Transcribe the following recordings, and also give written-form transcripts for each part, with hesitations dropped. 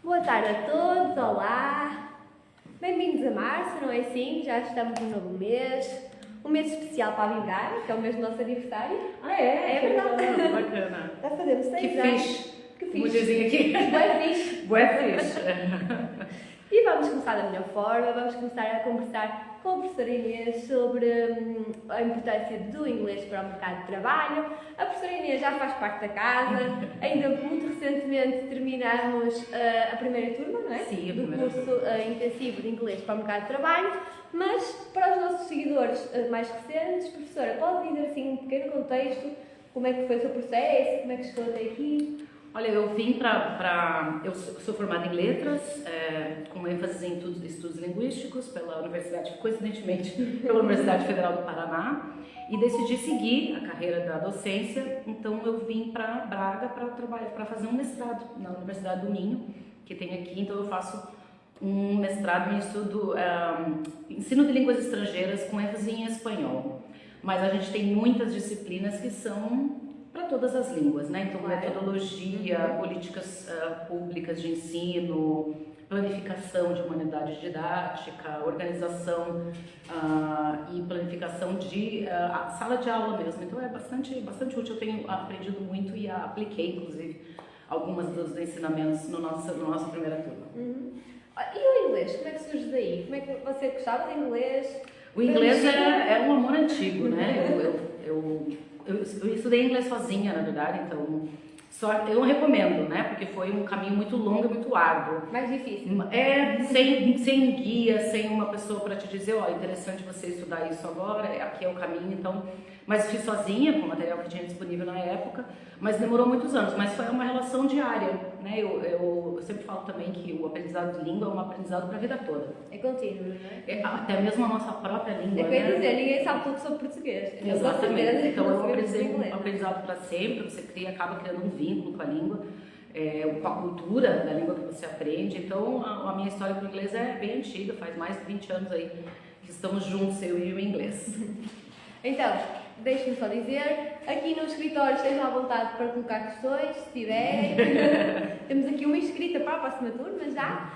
Boa tarde a todos, olá! Bem-vindos a março, não é assim? Já estamos no novo mês, um mês especial para a Vibrar, que é o mês do nosso aniversário. Ah, é? É verdade. Bacana. Já fazemos 6 Que anos. fixe. Que Como fixe. dizem aqui. Bué fixe. Bué fixe. E vamos começar da melhor forma, vamos começar a conversar com a professora Inês sobre a importância do inglês para o mercado de trabalho. A professora Inês já faz parte da casa, ainda muito recentemente terminamos a primeira turma, não é? Sim, a do primeira curso intensivo de inglês para o mercado de trabalho, mas para os nossos seguidores mais recentes, professora, pode dizer assim um pequeno contexto, como é que foi o seu processo, como é que chegou até aqui? Olha, eu vim eu sou formada em letras, com ênfase em estudos linguísticos pela Universidade, coincidentemente, pela Universidade Federal do Paraná, e decidi seguir a carreira da docência. Então eu vim para Braga para fazer um mestrado na Universidade do Minho, que tem aqui. Então eu faço um mestrado em ensino de línguas estrangeiras com ênfase em espanhol. Mas a gente tem muitas disciplinas que são para todas as línguas, né? Então, metodologia, políticas públicas de ensino, planificação de humanidade didática, organização e planificação de sala de aula mesmo. Então, é bastante útil. Eu tenho aprendido muito e apliquei, inclusive, algumas dos ensinamentos na nossa primeira turma. E o inglês, como é que surge daí? Como é que você gostava de inglês? O inglês é um amor antigo, né? Eu estudei inglês sozinha, na verdade, então eu não recomendo, né? Porque foi um caminho muito longo e muito árduo. Mais difícil. Sem guia, sem uma pessoa para te dizer, ó, interessante você estudar isso agora, aqui é o caminho, então. Mas fiz sozinha, com o material que tinha disponível na época, mas demorou muitos anos, mas foi uma relação diária, né? Eu sempre falo também que o aprendizado de língua é um aprendizado para a vida toda. É contínuo, não é? Até mesmo a nossa própria língua. É o que eu ia né? dizer, ninguém sabe tudo sobre português. Exatamente. Então é um um aprendizado para sempre, você acaba criando um vínculo com a língua, com a cultura da língua que você aprende. Então a minha história com o inglês é bem antiga, faz mais de 20 anos aí que estamos juntos, eu e o inglês. Então, deixe-me só dizer, aqui no escritório estejam à vontade para colocar questões, se tiverem. Temos aqui uma inscrita para a próxima turma já.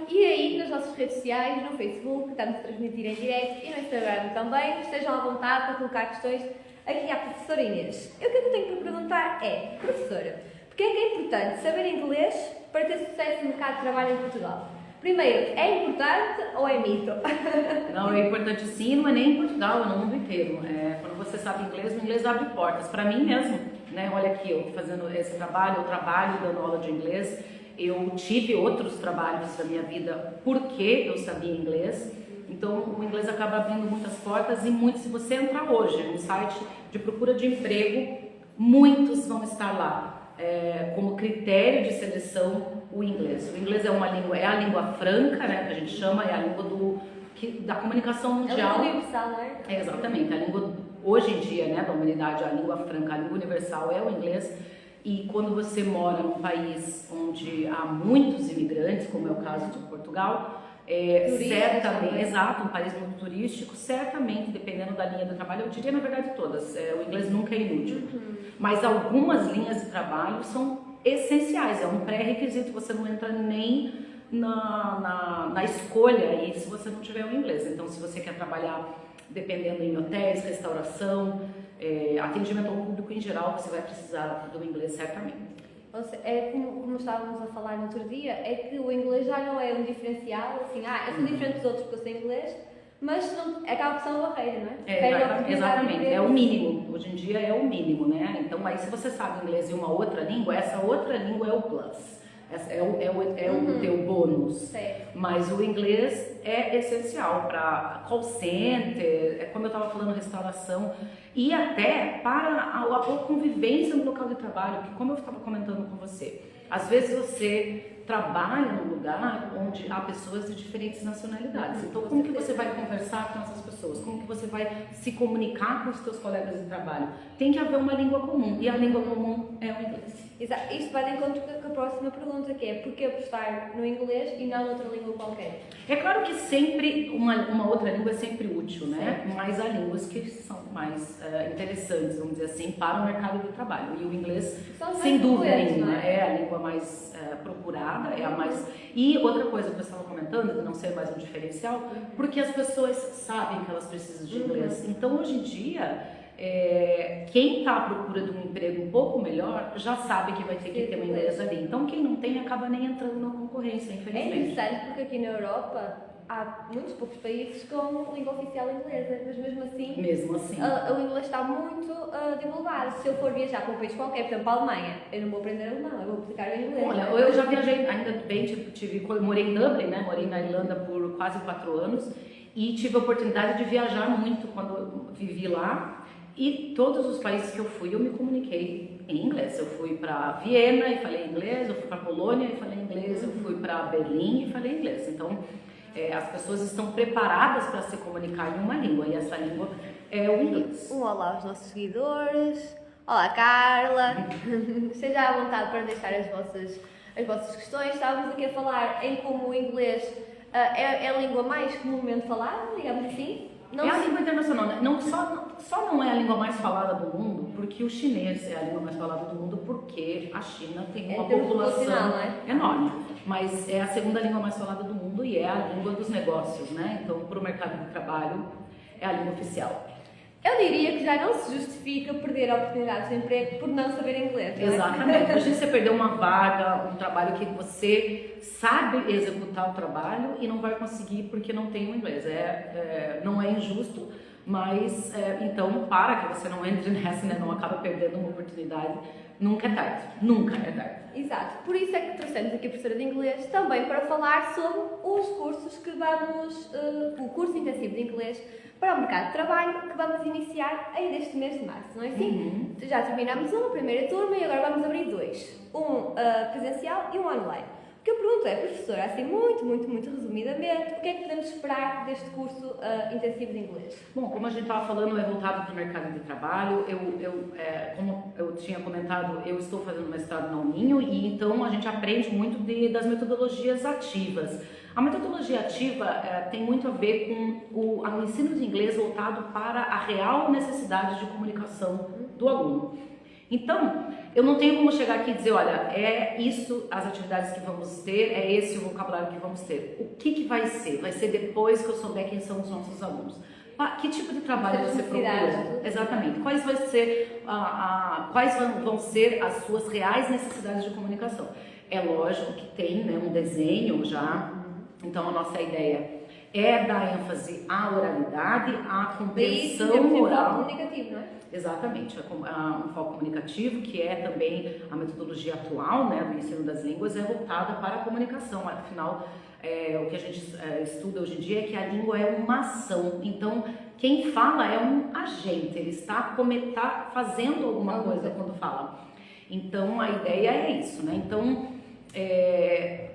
E aí, nas nossas redes sociais, no Facebook, estamos a transmitir em direto e no Instagram também, estejam à vontade para colocar questões aqui à professora Inês. O que eu tenho para perguntar é, professora, porque é que é importante saber inglês para ter sucesso no mercado de trabalho em Portugal? Primeiro, é importante ou é mito? Não, é importante sim, não é nem em Portugal, é no mundo inteiro. Quando você sabe inglês, o inglês abre portas. Para mim mesmo, né? Olha aqui, eu fazendo esse trabalho, eu trabalho dando aula de inglês. Eu tive outros trabalhos da minha vida porque eu sabia inglês. Então, o inglês acaba abrindo muitas portas e muito, se você entrar hoje no site de procura de emprego, muitos vão estar lá. Como critério de seleção o inglês. O inglês é a língua franca, né, que a gente chama, é a língua da comunicação mundial. É a língua universal, não é? Exatamente, a língua hoje em dia, né, da humanidade, a língua franca, a língua universal é o inglês. E quando você mora num país onde há muitos imigrantes, como é o caso de Portugal, certamente, exato, um país muito turístico, certamente, dependendo da linha de trabalho, eu diria na verdade todas, o inglês nunca é inútil, mas algumas linhas de trabalho são essenciais, é um pré-requisito, você não entra nem na escolha aí se você não tiver o inglês. Então, se você quer trabalhar dependendo em hotéis, restauração, atendimento ao público em geral, você vai precisar do inglês certamente. Como estávamos a falar no outro dia, é que o inglês já não é um diferencial, assim, eu sou diferente dos outros porque eu sei inglês, mas acaba por ser uma barreira, não é? Exatamente, é o mínimo, hoje em dia é o mínimo, né? Então aí se você sabe inglês e uma outra língua, essa outra língua é o plus, o teu bônus. Certo. Mas o inglês é essencial para call center, como eu estava falando, restauração, e até para a convivência no local de trabalho, que como eu estava comentando com você, às vezes você trabalha num lugar lugar onde há pessoas de diferentes nacionalidades. Então, como que você vai conversar com essas pessoas? Como que você vai se comunicar com os seus colegas de trabalho? Tem que haver uma língua comum, e a língua comum é o inglês. Exato. Isto vai de encontro com a próxima pergunta, que é porquê apostar no inglês e não noutra língua qualquer? É claro que sempre uma outra língua é sempre útil, né? Mas há línguas que são mais interessantes, vamos dizer assim, para o mercado de trabalho. E o inglês, sem dúvida nenhuma, é a língua mais procurada, é a mais... E outra coisa que você estava comentando, de não ser mais um diferencial, porque as pessoas sabem que elas precisam de inglês. Então, hoje em dia... quem está à procura de um emprego um pouco melhor já sabe que vai ter que ter um inglês ali. Então, quem não tem acaba nem entrando na concorrência, infelizmente. É interessante porque aqui na Europa há muitos poucos países com língua oficial inglesa, mas mesmo assim, o inglês está muito divulgado. Se eu for viajar para um país qualquer, por exemplo, a Alemanha, eu não vou aprender alemão, eu vou aplicar o inglês. Olha, eu já viajei, ainda bem, morei em Dublin, né? Morei na Irlanda por quase 4 anos e tive a oportunidade de viajar muito quando eu vivi lá. E todos os países que eu fui, eu me comuniquei em inglês. Eu fui para Viena e falei inglês, eu fui para Polônia e falei inglês, eu fui para Berlim e falei inglês. Então, as pessoas estão preparadas para se comunicar em uma língua, e essa língua é o inglês. Um olá aos nossos seguidores. Olá, Carla. Seja à vontade para deixar as vossas questões. Estávamos aqui a falar em como o inglês é a língua mais comumente falada, digamos assim. É a língua internacional, né? Só não é a língua mais falada do mundo porque o chinês é a língua mais falada do mundo, porque a China tem uma população enorme. Mas é a segunda língua mais falada do mundo e é a língua dos negócios, né? Então, para o mercado de trabalho, é a língua oficial. Eu diria que já não se justifica perder oportunidades de emprego por não saber inglês, não é? Exatamente. Imagina você perder uma vaga, um trabalho que você sabe executar o trabalho e não vai conseguir porque não tem o inglês. Não é injusto, mas então, para que você não entre nessa, né, não acabe perdendo uma oportunidade. Nunca é tarde. Nunca é tarde. Exato. Por isso é que trouxemos aqui a professora de inglês também para falar sobre os cursos que vamos, o curso intensivo de inglês para o mercado de trabalho que vamos iniciar ainda este mês de março, não é assim? Já terminamos uma primeira turma e agora vamos abrir 2. Um presencial e um online. O que eu pergunto é, professora, assim muito resumidamente, o que é que podemos esperar deste curso intensivo de inglês? Bom, como a gente estava falando, é voltado para o mercado de trabalho. Como eu tinha comentado, eu estou fazendo mestrado na Uninho e então a gente aprende muito das metodologias ativas. A metodologia ativa tem muito a ver com o ensino de inglês voltado para a real necessidade de comunicação do aluno. Então, eu não tenho como chegar aqui e dizer, olha, é isso as atividades que vamos ter, é esse o vocabulário que vamos ter. O que vai ser? Vai ser depois que eu souber quem são os nossos alunos. Que tipo de trabalho você procura? Exatamente. Quais vão ser as suas reais necessidades de comunicação? É lógico que tem, né, um desenho já. Então, a nossa ideia é dar ênfase à oralidade, à compreensão oral. Comunicativo, não é? Exatamente, um foco comunicativo, que é também a metodologia atual, né, do ensino das línguas, é voltada para a comunicação. Afinal, o que a gente estuda hoje em dia é que a língua é uma ação. Então, quem fala é um agente, ele está fazendo alguma coisa quando fala. Então, a ideia é isso, né? Então,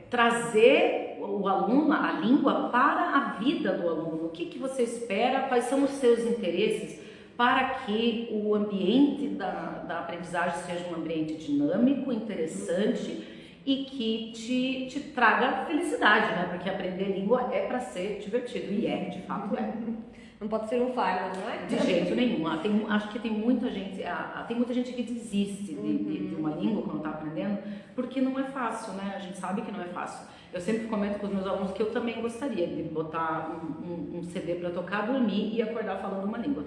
trazer o aluno, a língua, para a vida do aluno. O que você espera, quais são os seus interesses, para que o ambiente da aprendizagem seja um ambiente dinâmico, interessante e que te traga felicidade, né? Porque aprender língua é para ser divertido, e de fato é. Não pode ser um fardo, não é? De jeito nenhum. Acho que tem muita gente que desiste de uma língua quando está aprendendo, porque não é fácil, né? A gente sabe que não é fácil. Eu sempre comento com os meus alunos que eu também gostaria de botar um CD para tocar, dormir e acordar falando uma língua.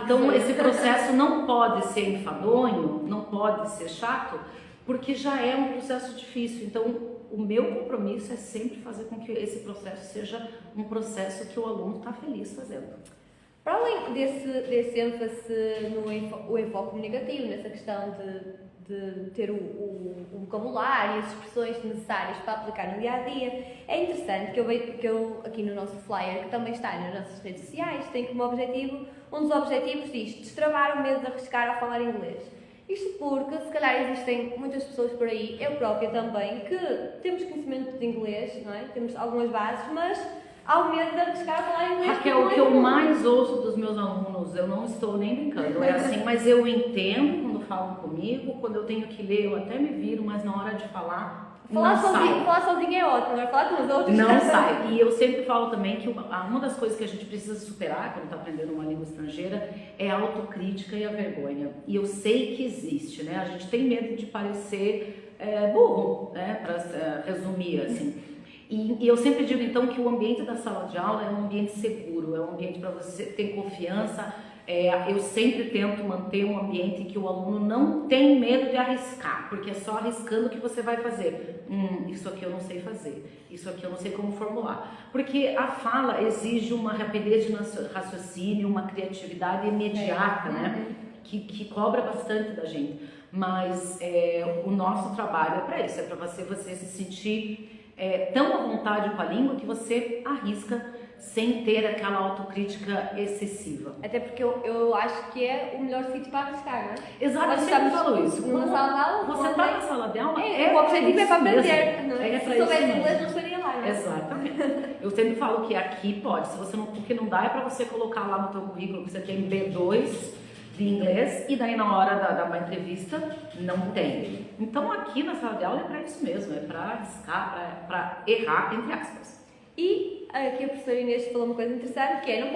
Então, esse processo não pode ser enfadonho, não pode ser chato, porque já é um processo difícil. Então, o meu compromisso é sempre fazer com que esse processo seja um processo que o aluno está feliz fazendo. Para além desse ênfase no enfoque comunicativo, nessa questão de ter o vocabulário e as expressões necessárias para aplicar no dia-a-dia, é interessante que eu aqui no nosso flyer, que também está nas nossas redes sociais, tem como objetivo, um dos objetivos diz destravar o medo de arriscar ao falar inglês. Isto porque, se calhar, existem muitas pessoas por aí, eu própria também, que temos conhecimento de inglês, não é? Temos algumas bases, mas há o medo de arriscar a falar inglês. Raquel, o que eu mais ouço dos meus alunos, eu não estou nem brincando, é assim, mas eu entendo quando falam comigo, quando eu tenho que ler, eu até me viro, mas na hora de falar, Falar sozinho é ótimo, agora falar com os outros não sai. E eu sempre falo também que uma das coisas que a gente precisa superar quando está aprendendo uma língua estrangeira é a autocrítica e a vergonha. E eu sei que existe, né? A gente tem medo de parecer burro, né? Para resumir, assim. E eu sempre digo, então, que o ambiente da sala de aula é um ambiente seguro, é um ambiente para você ter confiança. Eu sempre tento manter um ambiente em que o aluno não tem medo de arriscar, porque é só arriscando que você vai fazer. Isso aqui eu não sei fazer, isso aqui eu não sei como formular. Porque a fala exige uma rapidez de raciocínio, uma criatividade imediata, né? Que cobra bastante da gente. Mas o nosso trabalho é para isso, é para você se sentir tão à vontade com a língua que você arrisca sem ter aquela autocrítica excessiva. Até porque eu acho que é o melhor sítio para arriscar, não é? Exato, eu sempre falo isso. Numa sala de aula, você está na sala de aula, o objetivo é para aprender, não é? Se soubesse inglês, não estaria lá, não é? Exatamente. Eu sempre falo que aqui pode, se você não, porque não dá é para você colocar lá no teu currículo que você tem B2 de inglês e daí na hora da uma entrevista não tem. Então aqui na sala de aula é para isso mesmo, é para arriscar, para errar, entre aspas. E aqui a professora Inês falou uma coisa interessante, que é, não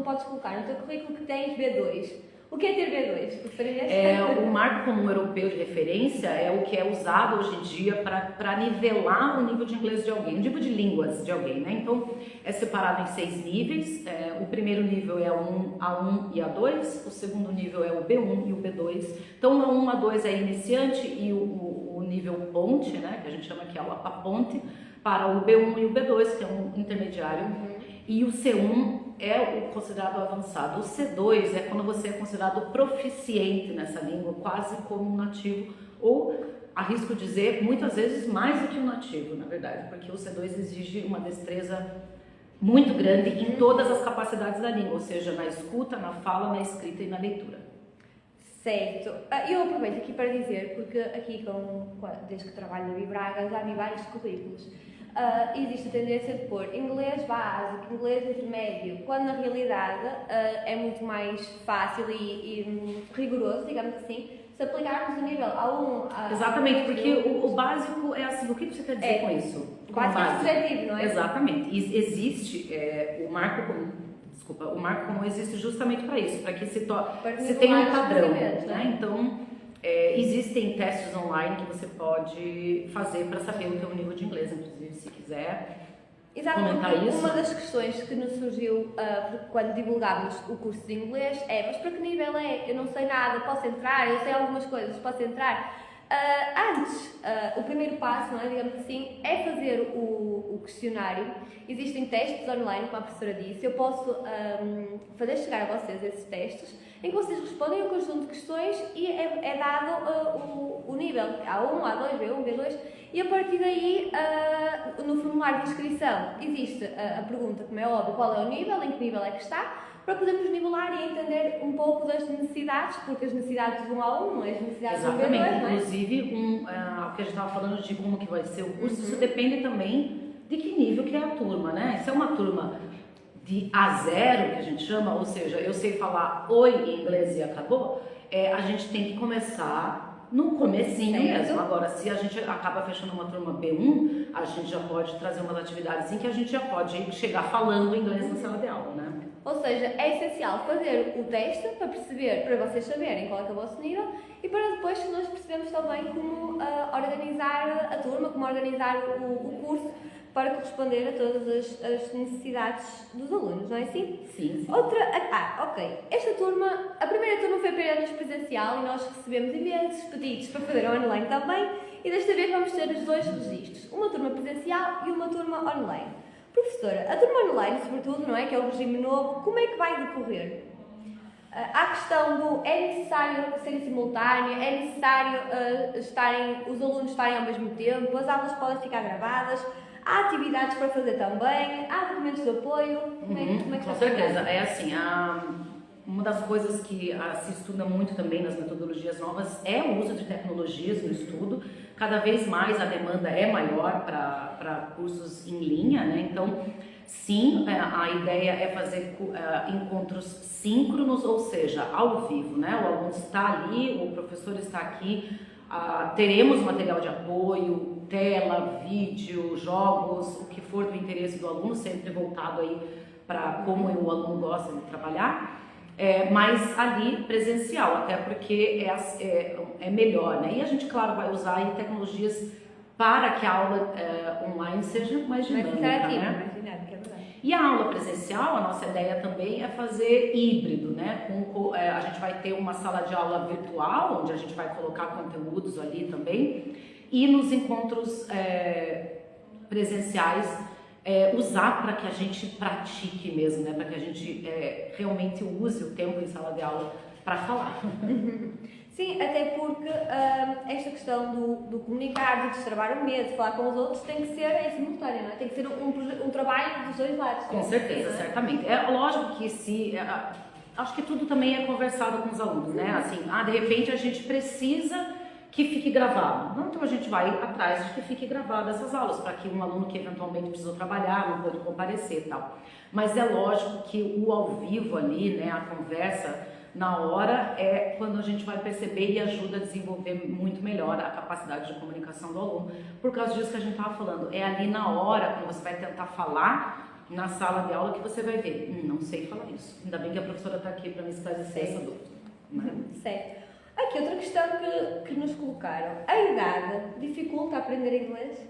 podes colocar no teu currículo que tens B2. O que é ter B2, professora Inês? O marco comum europeu de referência é o que é usado hoje em dia para nivelar o nível de inglês de alguém, o nível de línguas de alguém, né? Então, é separado em 6 níveis. O primeiro nível é A1 e A2, o segundo nível é o B1 e o B2. Então, o A1, A2 é iniciante e o nível ponte, né? Que a gente chama aqui a ponte, para o B1 e o B2, que é um intermediário, e o C1 é o considerado avançado. O C2 é quando você é considerado proficiente nessa língua, quase como um nativo, ou, arrisco dizer, muitas vezes mais do que um nativo, na verdade, porque o C2 exige uma destreza muito grande em todas as capacidades da língua, ou seja, na escuta, na fala, na escrita e na leitura. Certo. Eu aproveito aqui para dizer, porque aqui, desde que trabalho na Vibraga, já vi vários currículos. Existe a tendência de pôr inglês básico, inglês intermédio, quando na realidade é muito mais fácil e rigoroso, digamos assim, se aplicarmos o nível A1 Exatamente, porque o básico é assim, o que você quer dizer com isso? O básico é subjetivo, não é? Exatamente. Existe o marco comum existe justamente para isso, para que se tenha um padrão, né? Então, existem testes online que você pode fazer para saber o teu nível de inglês, inclusive, se quiser comentar isso. Uma das questões que nos surgiu quando divulgámos o curso de inglês mas para que nível é? Eu não sei nada, posso entrar? Eu sei algumas coisas, posso entrar? O primeiro passo, não é, digamos assim, é fazer o questionário. Existem testes online, como a professora disse. Eu posso fazer chegar a vocês esses testes, em que vocês respondem um conjunto de questões e é dado o nível A1, A2, B1, B2, e a partir daí, no formulário de inscrição, existe a pergunta, como é óbvio, qual é o nível, em que nível é que está, para podermos nivelar e entender um pouco das necessidades, porque as necessidades de um A1 não é as necessidades de um B2. Exatamente, inclusive, o que a gente estava falando de como que vai ser o curso, isso depende também de que nível que é a turma, né? Se é uma turma de A0, que a gente chama, ou seja, eu sei falar oi em inglês e acabou, a gente tem que começar no comecinho mesmo. Agora, se a gente acaba fechando uma turma B1, a gente já pode trazer umas atividades em que a gente já pode chegar falando inglês na sala de aula, né? Ou seja, é essencial fazer o teste para vocês saberem qual é o vosso nível e para depois nós percebemos também como organizar a turma, como organizar o curso para corresponder a todas as necessidades dos alunos, não é assim? Sim. Ok. A primeira turma foi apenas presencial e nós recebemos imensos pedidos para fazer online também e desta vez vamos ter os 2 registros, uma turma presencial e uma turma online. Professora, a turma online, sobretudo, não é? Que é o regime novo, como é que vai decorrer? Há a questão do é necessário ser simultâneo, é necessário os alunos estarem ao mesmo tempo, as aulas podem ficar gravadas, há atividades para fazer também, há documentos de apoio, como é que com certeza, é assim, uma das coisas que se estuda muito também nas metodologias novas é o uso de tecnologias no estudo. Cada vez mais a demanda é maior para cursos em linha, né? Então, sim, a ideia é fazer encontros síncronos, ou seja, ao vivo, né? O aluno está ali, o professor está aqui, teremos material de apoio, tela, vídeo, jogos, o que for do interesse do aluno, sempre voltado aí para como o aluno gosta de trabalhar. Mas ali presencial, até porque é melhor, né? E a gente, claro, vai usar aí tecnologias para que a aula online seja mais dinâmica, né? Mais dinâmica, é verdade. E a aula presencial, a nossa ideia também é fazer híbrido, né? A gente vai ter uma sala de aula virtual, onde a gente vai colocar conteúdos ali também, e nos encontros presenciais, usar para que a gente pratique mesmo, né? Para que a gente realmente use o tempo em sala de aula para falar. Sim, até porque esta questão do comunicar, de destravar o medo, de falar com os outros, tem que ser em simultâneo, não é? Tem que ser um trabalho dos dois lados. Com certeza, certamente. É lógico que acho que tudo também é conversado com os alunos, né? Assim, de repente a gente precisa que fique gravado. Então a gente vai atrás de que fique gravado essas aulas, para que um aluno que eventualmente precisou trabalhar, não pôde comparecer e tal. Mas é lógico que o ao vivo ali, né, a conversa na hora é quando a gente vai perceber e ajuda a desenvolver muito melhor a capacidade de comunicação do aluno. Por causa disso que a gente estava falando, é ali na hora, quando você vai tentar falar na sala de aula, que você vai ver, não sei falar isso. Ainda bem que a professora está aqui para me esclarecer essa dúvida. Né? Certo. Aqui outra questão que nos colocaram. A idade dificulta aprender inglês?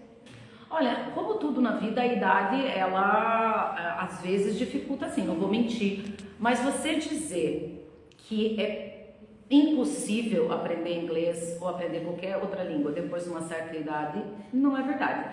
Olha, como tudo na vida, a idade, ela às vezes dificulta, sim, não vou mentir. Mas você dizer que é impossível aprender inglês ou aprender qualquer outra língua depois de uma certa idade, não é verdade.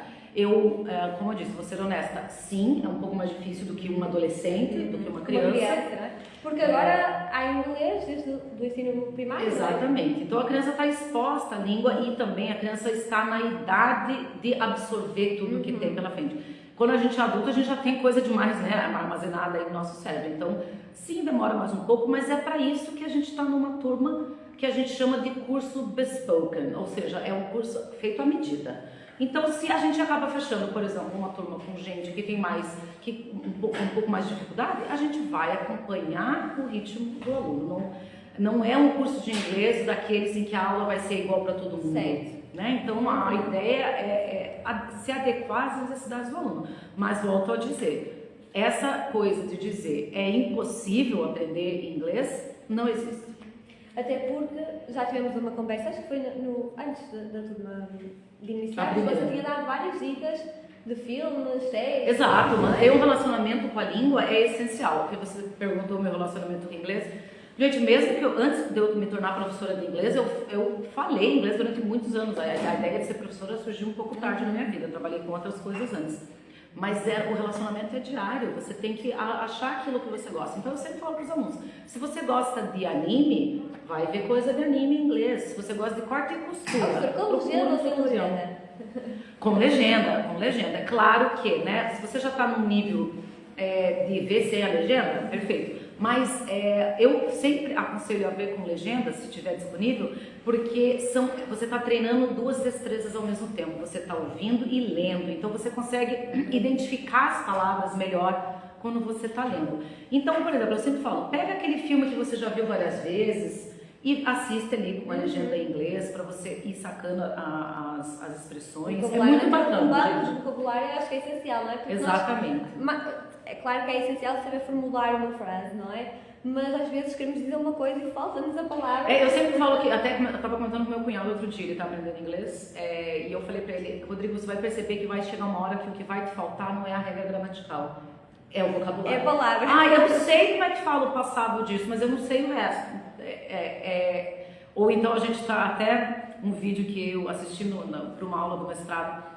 Como eu disse, vou ser honesta, sim, é um pouco mais difícil do que um adolescente, do que uma criança. Né? Porque agora há inglês desde o ensino primário. Exatamente. Então a criança está exposta à língua e também a criança está na idade de absorver tudo que tem pela frente. Quando a gente é adulto, a gente já tem coisa demais, né, armazenada aí no nosso cérebro. Então, sim, demora mais um pouco, mas é para isso que a gente está numa turma que a gente chama de curso bespoken, ou seja, é um curso feito à medida. Então, se a gente acaba fechando, por exemplo, uma turma com gente que tem um pouco mais de dificuldade, a gente vai acompanhar o ritmo do aluno. Não é um curso de inglês daqueles em que a aula vai ser igual para todo mundo. Certo. Né? Então, a ideia é se adequar às necessidades do aluno. Mas volto a dizer, essa coisa de dizer é impossível aprender inglês, não existe. Até porque já tivemos uma conversa, acho que foi antes da turma de iniciar, você tinha dado várias dicas de filmes, séries. Exato, manter um relacionamento com a língua é essencial. Porque você perguntou o meu relacionamento com o inglês. Gente, mesmo que antes de eu me tornar professora de inglês, eu falei inglês durante muitos anos. A ideia de ser professora surgiu um pouco tarde na minha vida, eu trabalhei com outras coisas antes. Mas o relacionamento é diário, você tem que achar aquilo que você gosta. Então eu sempre falo para os alunos, se você gosta de anime, vai ver coisa de anime em inglês. Se você gosta de corte e costura, com legenda ou sem legenda? Com legenda. É claro que, né, se você já está num nível de ver sem a legenda, perfeito. Mas eu sempre aconselho a ver com legenda, se estiver disponível, porque você está treinando duas destrezas ao mesmo tempo. Você está ouvindo e lendo, então você consegue identificar as palavras melhor quando você está lendo. Então, por exemplo, eu sempre falo, pega aquele filme que você já viu várias vezes e assiste ali com a legenda em inglês para você ir sacando as expressões. É muito bacana. O vocabulário acho que é essencial, não é? Porque exatamente. É claro que é essencial saber formular uma frase, não é? Mas às vezes queremos dizer uma coisa e falta-nos a palavra. Eu sempre falo que, até eu estava comentando com meu cunhado outro dia, ele está aprendendo inglês, e eu falei para ele, Rodrigo, você vai perceber que vai chegar uma hora que o que vai te faltar não é a regra gramatical, é o vocabulário. É a palavra. Eu sei como é que fala o passado disso, mas eu não sei o resto. Ou então a gente está até um vídeo que eu assisti para uma aula do mestrado,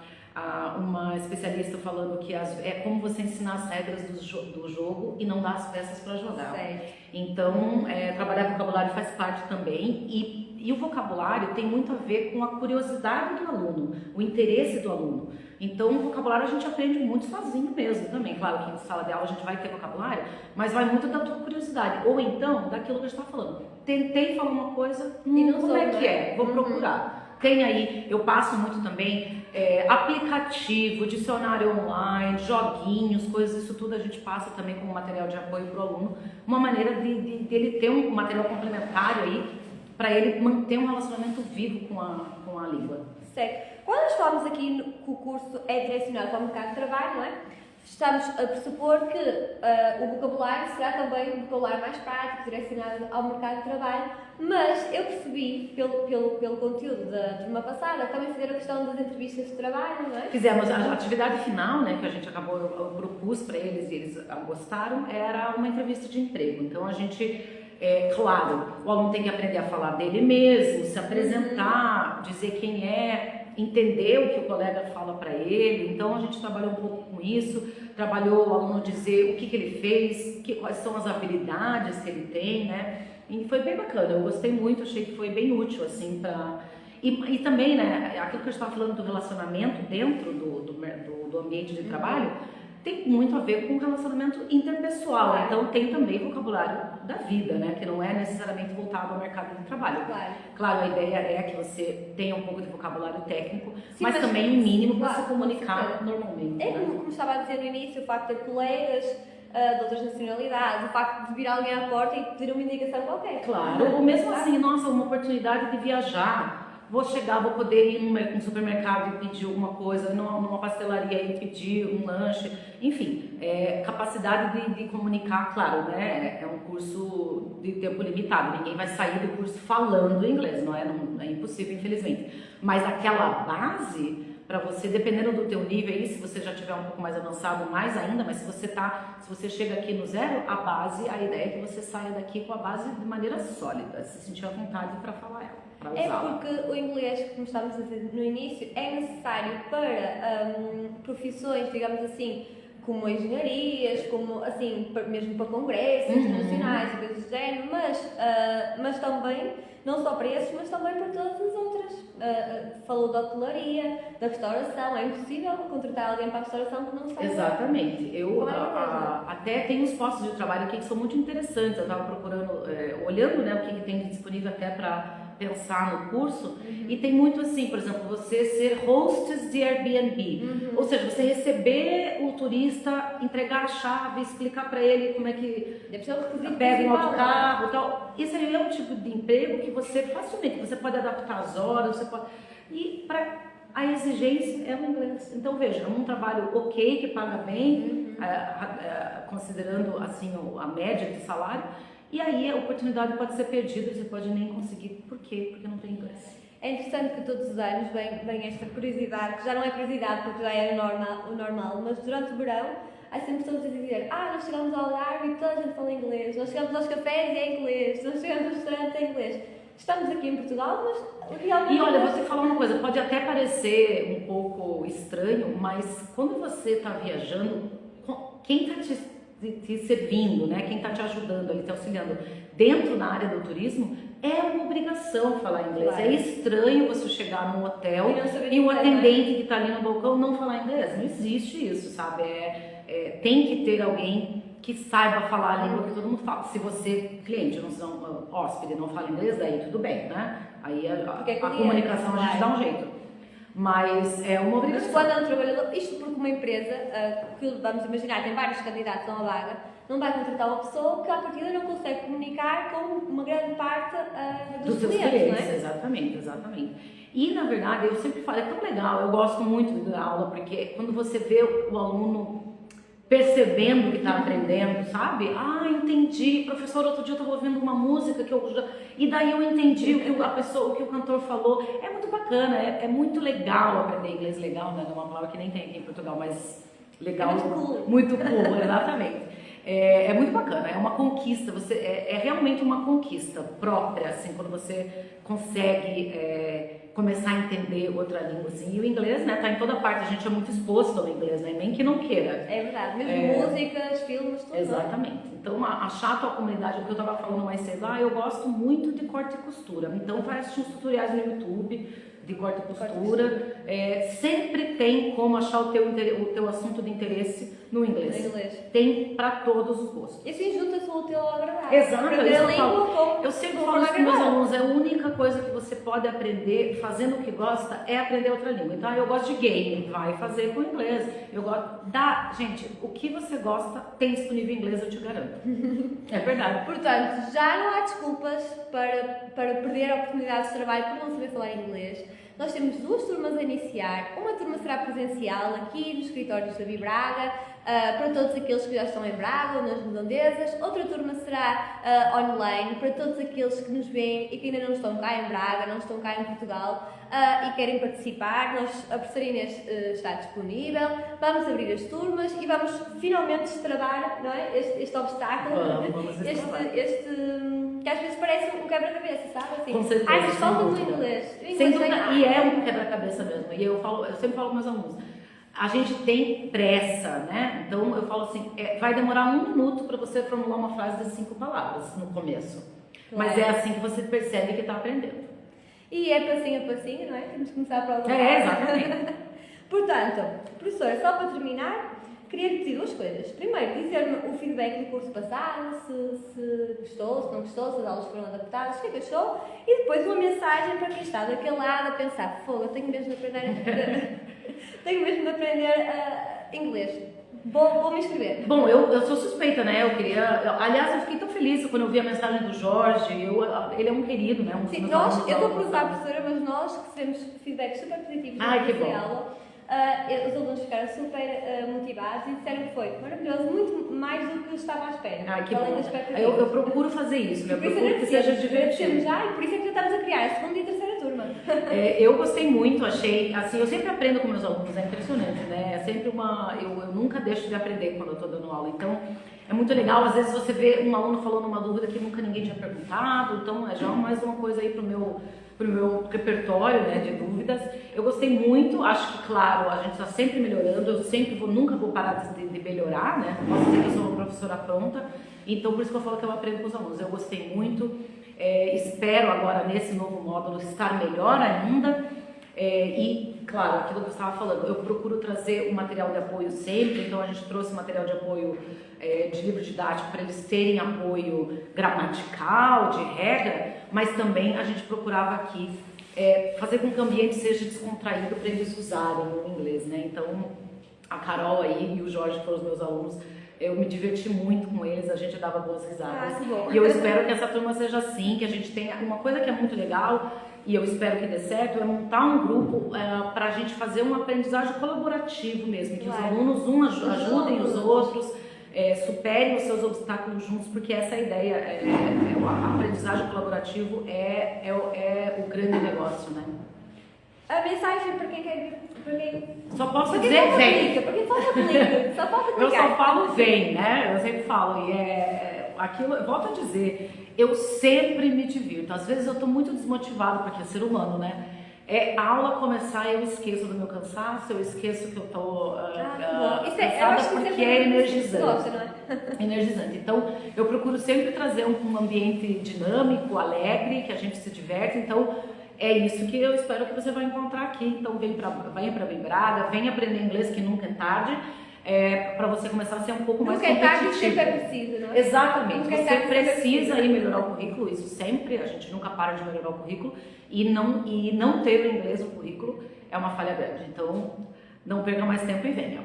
uma especialista falando que é como você ensinar as regras do jogo e não dar as peças para jogar. Certo. Então, trabalhar vocabulário faz parte também e o vocabulário tem muito a ver com a curiosidade do aluno, o interesse do aluno. Então, o vocabulário a gente aprende muito sozinho mesmo também. Claro que em sala de aula a gente vai ter vocabulário, mas vai muito da tua curiosidade. Ou então, daquilo que a gente está falando. Tentei falar uma coisa, como é que é? Vou procurar. Tem aí, eu passo muito também, aplicativo, dicionário online, joguinhos, coisas, isso tudo a gente passa também como material de apoio para o aluno. Uma maneira de ele ter um material complementar aí, para ele manter um relacionamento vivo com a língua. Certo. Quando nós falamos aqui que o curso é direcionado para o mercado de trabalho, não é? Estamos a pressupor que o vocabulário será também um vocabulário mais prático, direcionado ao mercado de trabalho, mas eu percebi, pelo conteúdo da turma passada, também fizeram a questão das entrevistas de trabalho, não é? Fizemos a atividade final, né, que a gente acabou, eu propus para eles e eles gostaram, era uma entrevista de emprego. Então a gente... claro, o aluno tem que aprender a falar dele mesmo, se apresentar, dizer quem é, entender o que o colega fala para ele. Então a gente trabalhou um pouco com isso, trabalhou o aluno dizer o que ele fez, quais são as habilidades que ele tem, né? E foi bem bacana, eu gostei muito, achei que foi bem útil, assim, para... E também, né, aquilo que eu estava falando do relacionamento dentro do ambiente de trabalho, tem muito a ver com o relacionamento interpessoal, então tem também vocabulário da vida, né, que não é necessariamente voltado ao mercado de trabalho. Claro, a ideia é que você tenha um pouco de vocabulário técnico, mas também um mínimo para se comunicar normalmente. É como estava a dizer no início, o facto de ter colegas de outras nacionalidades, o facto de vir alguém à porta e pedir uma indicação qualquer. Claro, ou mesmo assim, nossa, uma oportunidade de viajar. Vou chegar, vou poder ir num supermercado e pedir alguma coisa, numa pastelaria e pedir um lanche, enfim, capacidade de comunicar, claro, né? É um curso de tempo limitado, ninguém vai sair do curso falando inglês, não é impossível, infelizmente. Mas aquela base, para você, dependendo do teu nível aí, se você já tiver um pouco mais avançado, mais ainda, mas se você chega aqui no zero, a base, a ideia é que você saia daqui com a base de maneira sólida, se sentir à vontade para falar ela. É porque o inglês, como estávamos a dizer no início, é necessário para profissões, digamos assim, como engenharias, como assim, mesmo para congressos internacionais e coisas do género, mas também, não só para esses, mas também para todas as outras. Falou da hotelaria, da restauração, é impossível contratar alguém para a restauração que não saiba. Exatamente. Eu até tenho uns postos de trabalho aqui que são muito interessantes, eu estava procurando, olhando, né, o que tem disponível até para pensar no curso, e tem muito assim, por exemplo, você ser hostess de Airbnb, ou seja, você receber o turista, entregar a chave, explicar para ele como é que pega um autocarro e tal. Esse é um tipo de emprego que você facilmente, você pode adaptar as horas, e a exigência é o inglês. Então veja, é um trabalho ok, que paga bem, considerando assim a média de salário. E aí a oportunidade pode ser perdida, você pode nem conseguir. Por quê? Porque não tem inglês. É interessante que todos os anos vem esta curiosidade, que já não é curiosidade porque já é o normal, mas durante o verão há sempre todos a dizer: nós chegamos ao Algarve e toda a gente fala inglês, nós chegamos aos cafés e é inglês, nós chegamos ao restaurante e é inglês. Estamos aqui em Portugal, mas realmente... E olha, vou te falar uma coisa, pode até parecer um pouco estranho, mas quando você está viajando, quem está te servindo, né? Quem está te ajudando ali, te auxiliando dentro da área do turismo, é uma obrigação falar inglês. Claro. É estranho você chegar num hotel e o atendente que está ali no balcão não falar inglês. Não existe isso, sabe? Tem que ter alguém que saiba falar a língua que todo mundo fala. Se você, cliente, não hóspede, não fala inglês, daí tudo bem, né? Aí a comunicação a gente dá um jeito. Mas é uma obrigação. Mas quando é um trabalhador, isto porque uma empresa, que vamos imaginar, tem vários candidatos a uma vaga, não vai contratar uma pessoa que à partida não consegue comunicar com uma grande parte dos clientes, não é? Exatamente. E na verdade, eu sempre falo, é tão legal, eu gosto muito de dar aula, porque quando você vê o aluno percebendo que está aprendendo, sabe? Entendi, professor, outro dia eu estava ouvindo uma música e daí eu entendi o que o cantor falou. É muito bacana, é muito legal aprender inglês. Legal, né? É uma palavra que nem tem aqui em Portugal, mas legal. É muito cool, exatamente. É muito bacana, é uma conquista, é realmente uma conquista própria, assim, quando você consegue começar a entender outra língua, assim. E o inglês, né, tá em toda parte, a gente é muito exposto ao inglês, né, nem que não queira. É verdade, mesmo músicas, filmes, tudo. Exatamente. Então, achar a tua comunidade, o que eu estava falando mais cedo, eu gosto muito de corte e costura, então vai assistir uns tutoriais no YouTube de corte e costura. Sempre tem como achar o teu assunto de interesse no inglês. Tem para todos os gostos. E assim junta-se o útil ao agradável. Exato, eu sempre falo isso com meus agradável. alunos, a única coisa que você pode aprender fazendo o que gosta é aprender outra língua. Então, eu gosto de game, vai fazer com inglês. Eu gosto gente, o que você gosta tem disponível em inglês, eu te garanto. É verdade. Portanto, já não há desculpas para perder oportunidades de trabalho por não saber falar inglês. Nós temos 2 turmas a iniciar. Uma turma será presencial aqui nos escritórios da Bibraga, para todos aqueles que já estão em Braga ou nas redondezas. Outra turma será online para todos aqueles que nos veem e que ainda não estão cá em Braga, não estão cá em Portugal e querem participar. A professora Inês está disponível. Vamos abrir as turmas e vamos finalmente destravar, não é? este obstáculo, que às vezes parece um quebra-cabeça, sabe? Assim, com certeza. Mas falta do inglês. Sem dúvida, e é um quebra-cabeça mesmo. E eu sempre falo com meus alunos, a gente tem pressa, né? Então eu falo assim, vai demorar 1 minuto para você formular uma frase de 5 palavras no começo. Claro. Mas é assim que você percebe que está aprendendo. E é passinho a passinho, não é? Temos que começar a prova. Exatamente. Portanto, professora, só para terminar, queria pedir 2 coisas. Primeiro, dizer-me o feedback do curso passado, se gostou, se não gostou, se as aulas foram adaptadas, o que é que achou. E depois uma mensagem para quem está daquele lado a pensar, fogo, eu tenho mesmo de aprender inglês. Vou me inscrever. Bom, eu sou suspeita, né? Aliás, eu fiquei tão feliz quando eu vi a mensagem do Jorge. Ele é um querido, né? Sim, eu vou perguntar à professora, mas nós recebemos feedback super positivos da aula. Os alunos ficaram super motivados e disseram que foi maravilhoso, muito mais do que eu estava à espera. Que bom. Eu procuro fazer isso, né? Eu procuro que seja divertido. Já, e por isso é que já estamos a criar a 2ª e a 3ª turma. Eu gostei muito, achei, assim, eu sempre aprendo com meus alunos, é impressionante, né? É sempre eu nunca deixo de aprender quando eu estou dando aula, então é muito legal, às vezes você vê um aluno falando uma dúvida que nunca ninguém tinha perguntado, então é já mais uma coisa aí pro meu repertório, né, de dúvidas. Eu gostei muito, acho que, claro, a gente está sempre melhorando, nunca vou parar de melhorar, né? Posso dizer que eu sou uma professora pronta, então por isso que eu falo que eu aprendo com os alunos. Eu gostei muito, espero agora nesse novo módulo estar melhor ainda. E, claro, aquilo que eu estava falando, eu procuro trazer o material de apoio sempre, então a gente trouxe material de apoio de livro didático para eles terem apoio gramatical, de regra, mas também a gente procurava aqui fazer com que o ambiente seja descontraído para eles usarem o inglês, né? Então, a Carol aí e o Jorge foram os meus alunos, eu me diverti muito com eles, a gente dava boas risadas. E eu espero que essa turma seja assim, que a gente tenha uma coisa que é muito legal, e eu espero que dê certo, é montar um grupo para a gente fazer uma aprendizagem colaboratitiva mesmo, que os alunos ajudem os outros, superem os seus obstáculos juntos, porque essa é a ideia, a aprendizagem colaborativa é o grande negócio, né? A mensagem para quem quer vir, só posso dizer vem. Porque só aplica, só falta clicar. Eu só falo vem, né? Eu sempre falo, aquilo, eu volto a dizer, eu sempre me divirto. Às vezes eu estou muito desmotivada, porque é ser humano, né? A aula começar, eu esqueço do meu cansaço, eu esqueço que eu estou cansada, porque é energizante. Gosta, não é? Energizante. Então, eu procuro sempre trazer um ambiente dinâmico, alegre, que a gente se diverte. Então, é isso que eu espero que você vai encontrar aqui. Então, venha para Bibraga, venha aprender inglês, que nunca é tarde. Para você começar a ser um pouco mais competitivo. Nunca é tarde, sempre é preciso, não é? Exatamente, você precisa aí melhorar o currículo, isso sempre, a gente nunca para de melhorar o currículo, e não ter o inglês no currículo é uma falha grande, então não perca mais tempo e venha.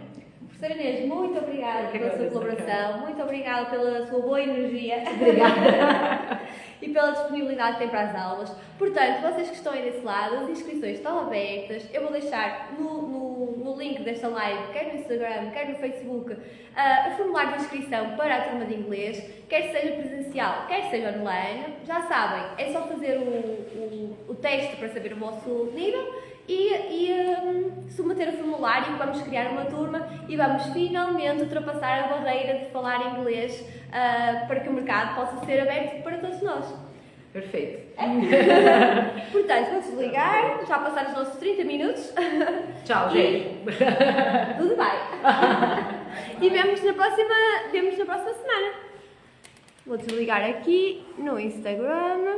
Professora Inês, muito obrigada pela sua colaboração, muito obrigada pela sua boa energia. Obrigada. E pela disponibilidade que tem para as aulas. Portanto, vocês que estão aí desse lado, as inscrições estão abertas. Eu vou deixar no link desta live, quer no Instagram, quer no Facebook, o formulário de inscrição para a turma de inglês, quer seja presencial, quer seja online. Já sabem, é só fazer o teste para saber o vosso nível e submeter o formulário. Vamos criar uma turma e vamos finalmente ultrapassar a barreira de falar inglês para que o mercado possa ser aberto para todos nós. Perfeito. Portanto, vou desligar, já passaram os nossos 30 minutos. Tchau, gente. Tudo bem. E vemos na próxima semana. Vou desligar aqui no Instagram.